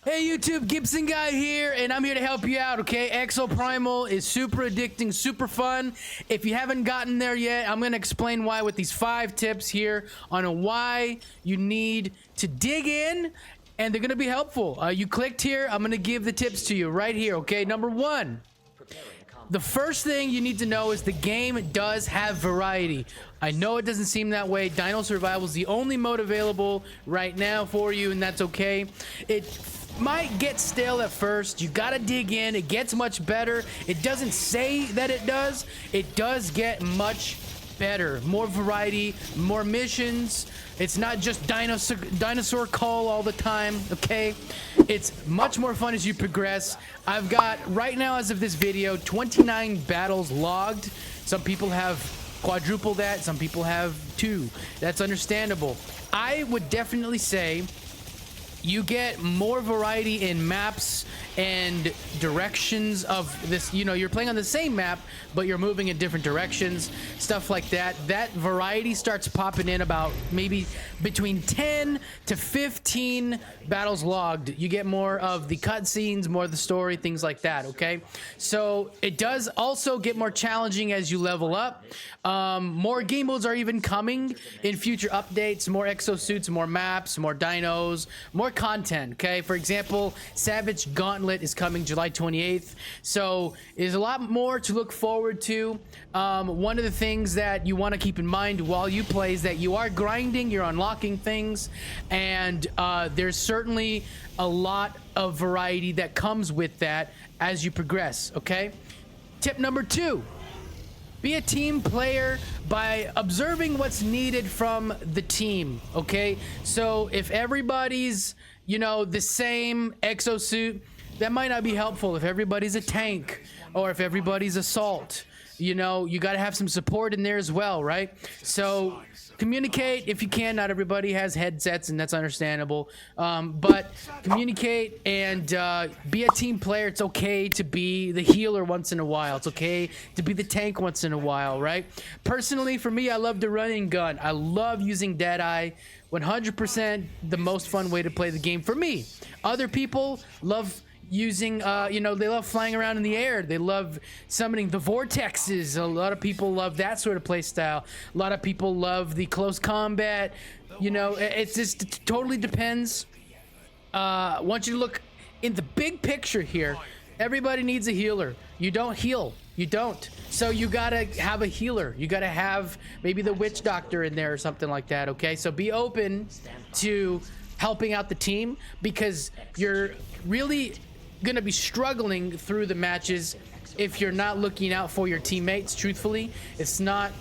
Hey YouTube, Gibson Guy here, and I'm here to help you out, okay? Exoprimal is super addicting, super fun. If you haven't gotten there yet, I'm gonna explain why with these 5 tips here on why you need to dig in, and they're gonna be helpful. You clicked here, I'm gonna give the tips to you right here, okay? Number 1. The first thing you need to know is the game does have variety. I know it doesn't seem that way. Dino Survival is the only mode available right now for you, and that's okay. It might get stale at first. You gotta dig in. It gets much better. It doesn't say that it does. It does get much better. More variety, more missions. It's not just dinosaur call all the time, okay? It's much more fun as you progress. I've got, right now as of this video, 29 battles logged. Some people have quadruple that, some people have 2. That's understandable. I would definitely say you get more variety in maps and directions of this. You know, you're playing on the same map, but you're moving in different directions, stuff like that. That variety starts popping in about maybe between 10 to 15 battles logged. You get more of the cutscenes, more of the story, things like that, okay? So it does also get more challenging as you level up. More game modes are even coming in future updates, more exosuits, more maps, more dinos, more content, okay? For example, Savage Gauntlet is coming July 28th, so there's a lot more to look forward to. One of the things that you want to keep in mind while you play is that you are grinding, you're unlocking things, and there's certainly a lot of variety that comes with that as you progress, okay? Tip number 2. Be a team player by observing what's needed from the team, okay? So if everybody's, you know, the same exosuit, that might not be helpful. If everybody's a tank or if everybody's assault, you know, you got to have some support in there as well, right? So communicate if you can. Not everybody has headsets, and that's understandable. But communicate and be a team player. It's okay to be the healer once in a while. It's okay to be the tank once in a while, right? Personally, for me, I love the running gun. I love using Deadeye. 100% the most fun way to play the game for me. Other people love using you know, they love flying around in the air. They love summoning the vortexes. A lot of people love that sort of play style. A lot of people love the close combat. You know, it totally depends. I want you to look in the big picture here. Everybody needs a healer. You don't heal. You don't. So you gotta have a healer. You gotta have maybe the witch doctor in there or something like that, okay? So be open to helping out the team, because you're really gonna be struggling through the matches if you're not looking out for your teammates. Truthfully, it's not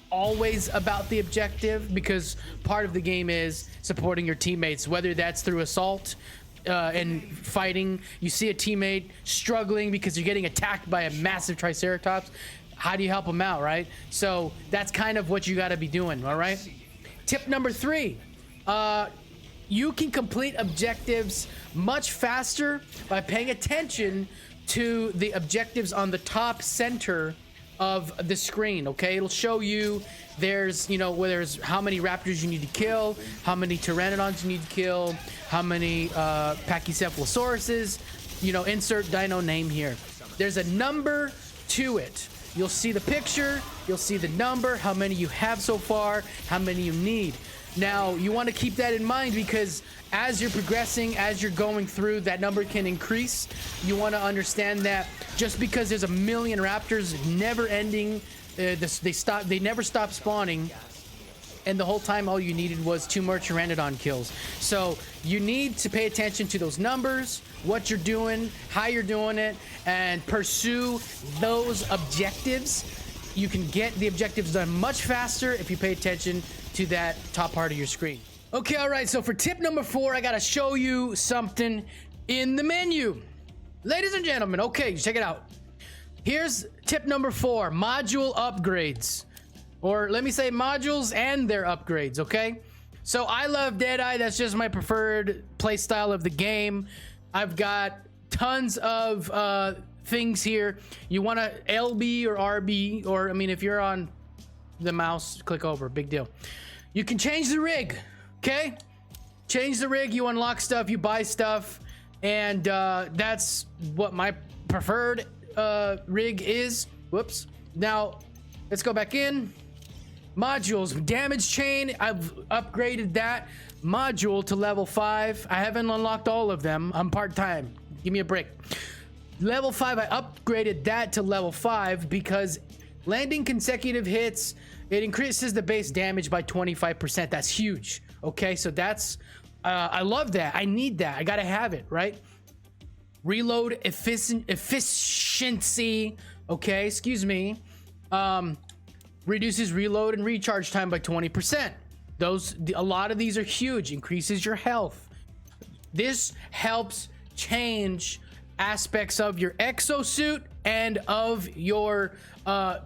always about the objective, because part of the game is supporting your teammates, whether that's through assault and fighting. You see a teammate struggling because you're getting attacked by a massive triceratops. How do you help them out, right? So that's kind of what you got to be doing. All right. Tip number 3. You can complete objectives much faster by paying attention to the objectives on the top center of the screen, okay? It'll show you there's, you know, where there's how many raptors you need to kill, how many pteranodons you need to kill, how many pachycephalosauruses, you know, insert dino name here. There's a number to it. You'll see the picture, you'll see the number, how many you have so far, how many you need. Now, you want to keep that in mind, because as you're progressing, as you're going through, that number can increase. You want to understand that just because there's a million raptors never ending, they never stop spawning, and the whole time all you needed was 2 more pteranodon kills. So you need to pay attention to those numbers, what you're doing, how you're doing it, and pursue those objectives. You can get the objectives done much faster if you pay attention to that top part of your screen. Okay, all right, so for tip number 4, I gotta show you something in the menu. Ladies and gentlemen, okay, check it out. Here's tip number 4, module upgrades. Or let me say modules and their upgrades, okay? So I love Deadeye. That's just my preferred play style of the game. I've got tons of things here. You want to LB or RB, or I mean, if you're on the mouse, click over, big deal. You can change the rig, okay? Change the rig, you unlock stuff, you buy stuff. and that's what my preferred rig is. Whoops. Now let's go back in. Modules, damage chain, I've upgraded that module to level 5. I haven't unlocked all of them. I'm part-time. Give me a break. Level 5, I upgraded that to level 5 because landing consecutive hits, it increases the base damage by 25%. That's huge. Okay, so that's I love that. I need that. I gotta have it, right? Reload efficiency. Okay, excuse me. Reduces reload and recharge time by 20%. A lot of these are huge. Increases your health. This helps change aspects of your exosuit and of your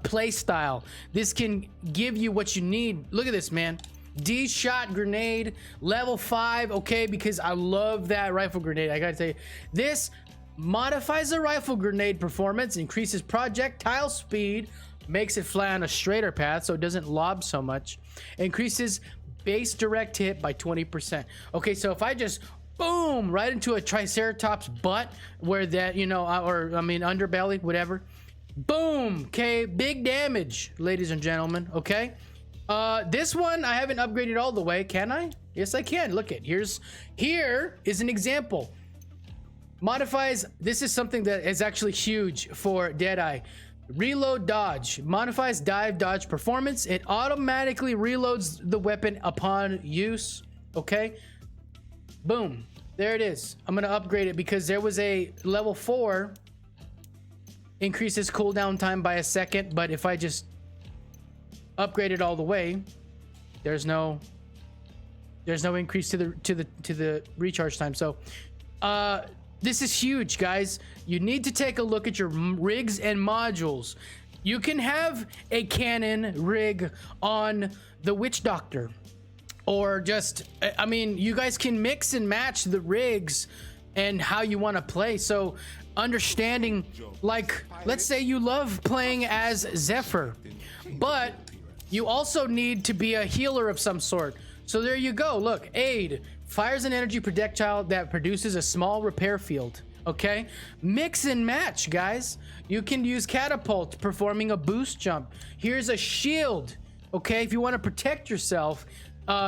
play style. This can give you what you need. Look at this, man. D-shot grenade, level 5. Okay, because I love that rifle grenade. I gotta tell you, this modifies the rifle grenade performance, increases projectile speed, makes it fly on a straighter path so it doesn't lob so much, increases base direct hit by 20%. Okay, so if I just boom right into a triceratops butt, where that, you know, or I mean underbelly, whatever, boom. Okay, big damage, ladies and gentlemen. Okay, this one I haven't upgraded all the way. Can I? Yes, I can. Look at here is an example. Modifies, this is something that is actually huge for Deadeye. Reload dodge, modifies dive dodge performance. It automatically reloads the weapon upon use. Okay, boom, there it is. I'm gonna upgrade it because there was a level 4 increases cooldown time by a second, but if I just upgrade it all the way, there's no increase to the recharge time. So this is huge, guys. You need to take a look at your rigs and modules. You can have a cannon rig on the Witch Doctor, or just, I mean, you guys can mix and match the rigs and how you want to play. So understanding, like, let's say you love playing as Zephyr, but you also need to be a healer of some sort. So there you go. Look, aid fires an energy projectile that produces a small repair field. Okay, mix and match, guys. You can use catapult, performing a boost jump. Here's a shield. Okay, if you want to protect yourself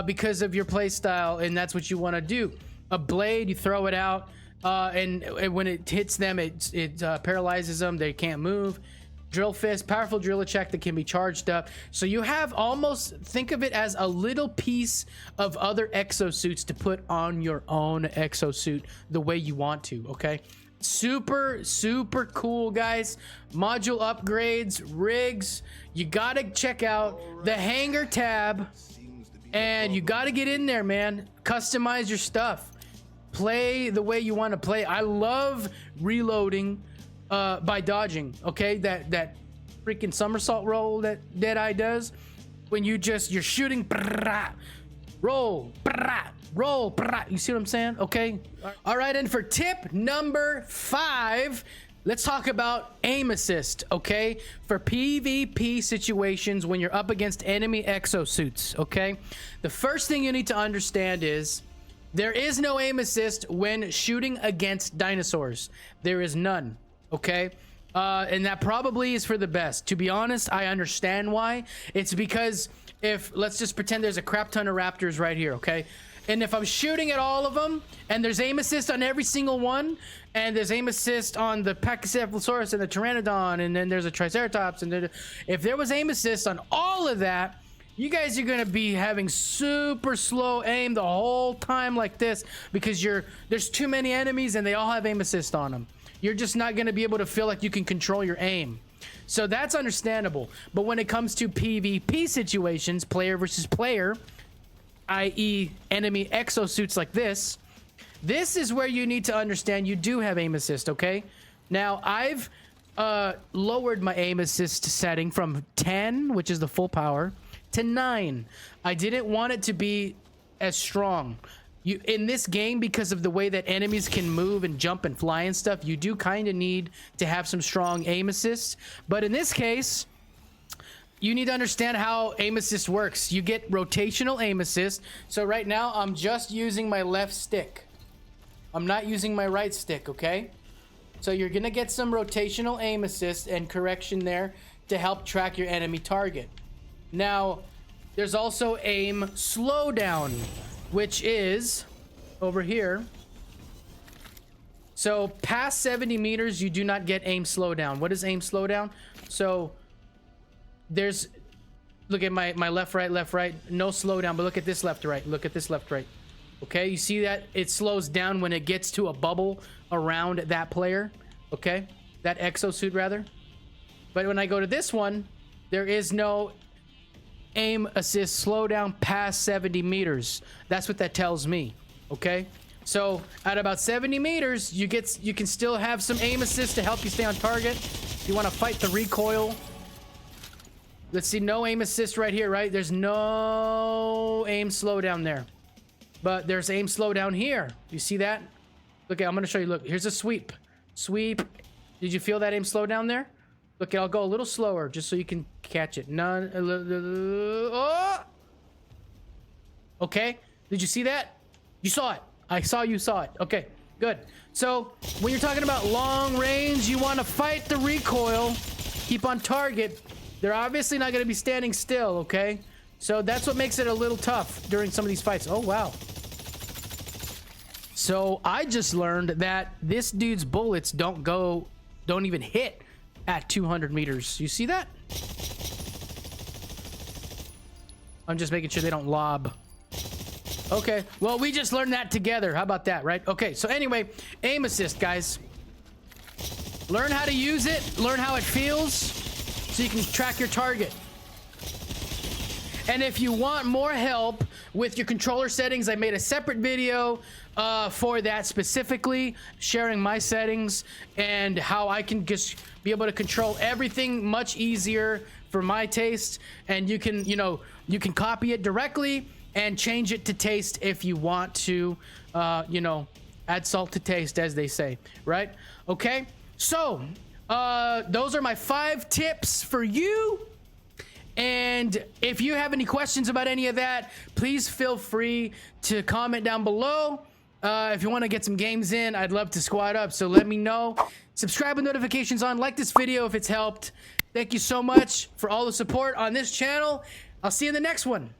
because of your play style and that's what you want to do. A blade, you throw it out, and when it hits them, it paralyzes them. They can't move. Drill fist, powerful drill attack that can be charged up. So you have almost, think of it as a little piece of other exosuits to put on your own exosuit the way you want to. Okay, super cool, guys. Module upgrades, rigs. You gotta check out the hangar tab, and you gotta get in there, man. Customize your stuff, play the way you want to play. I love reloading by dodging. Okay, that freaking somersault roll that Deadeye does, when you're shooting, roll, you see what I'm saying? Okay, all right. And for tip number 5, let's talk about aim assist. Okay, for PvP situations when you're up against enemy exosuits. Okay, the first thing you need to understand is there is no aim assist when shooting against dinosaurs. There is none. Okay, and that probably is for the best. To be honest, I understand why. It's because if, let's just pretend there's a crap ton of raptors right here, okay, and if I'm shooting at all of them and there's aim assist on every single one, and there's aim assist on the Pachycephalosaurus and the Pteranodon, and then there's a Triceratops, and if there was aim assist on all of that, you guys are gonna be having super slow aim the whole time like this, because there's too many enemies and they all have aim assist on them. You're just not going to be able to feel like you can control your aim. So that's understandable. But when it comes to PvP situations, player versus player, i.e. enemy exosuits like this is where you need to understand you do have aim assist, okay? Now, I've lowered my aim assist setting from 10, which is the full power, to 9. I didn't want it to be as strong. In this game, because of the way that enemies can move and jump and fly and stuff, you do kind of need to have some strong aim assist. But in this case, you need to understand how aim assist works. You get rotational aim assist. So right now, I'm just using my left stick. I'm not using my right stick, okay? So you're gonna get some rotational aim assist and correction there to help track your enemy target. Now, there's also aim slowdown, which is over here. So past 70 meters, you do not get aim slowdown. What is aim slowdown? So there's, look at my left, right, no slowdown, but look at this left, right. Look at this left, right. Okay, you see that? It slows down when it gets to a bubble around that player. Okay, that exosuit rather. But when I go to this one, there is no aim assist slowdown past 70 meters. That's what that tells me. Okay, so at about 70 meters, you can still have some aim assist to help you stay on target. You want to fight the recoil. Let's see, no aim assist right here, right? There's no aim slowdown there. But there's aim slowdown here. You see that? Look, I'm going to show you. Look, here's a sweep. Sweep. Did you feel that aim slowdown there? Look, I'll go a little slower just so you can catch it. None. Oh! Okay. Did you see that? You saw it. I saw you saw it. Okay, good. So when you're talking about long range, you want to fight the recoil. Keep on target. They're obviously not going to be standing still, okay? So that's what makes it a little tough during some of these fights. Oh, wow. So I just learned that this dude's bullets don't even hit at 200 meters. You see that? I'm just making sure they don't lob. Okay, well, we just learned that together. How about that, right? Okay, so anyway, aim assist, guys. Learn how to use it. Learn how it feels so you can track your target. And if you want more help with your controller settings, I made a separate video for that specifically, sharing my settings and how I can just be able to control everything much easier for my taste. And you can, you can copy it directly and change it to taste if you want to, add salt to taste, as they say, right? Okay, so those are my 5 tips for you. And if you have any questions about any of that, please feel free to comment down below. If you want to get some games in, I'd love to squad up, so let me know. Subscribe with notifications on. Like this video if it's helped. Thank you so much for all the support on this channel. I'll see you in the next one.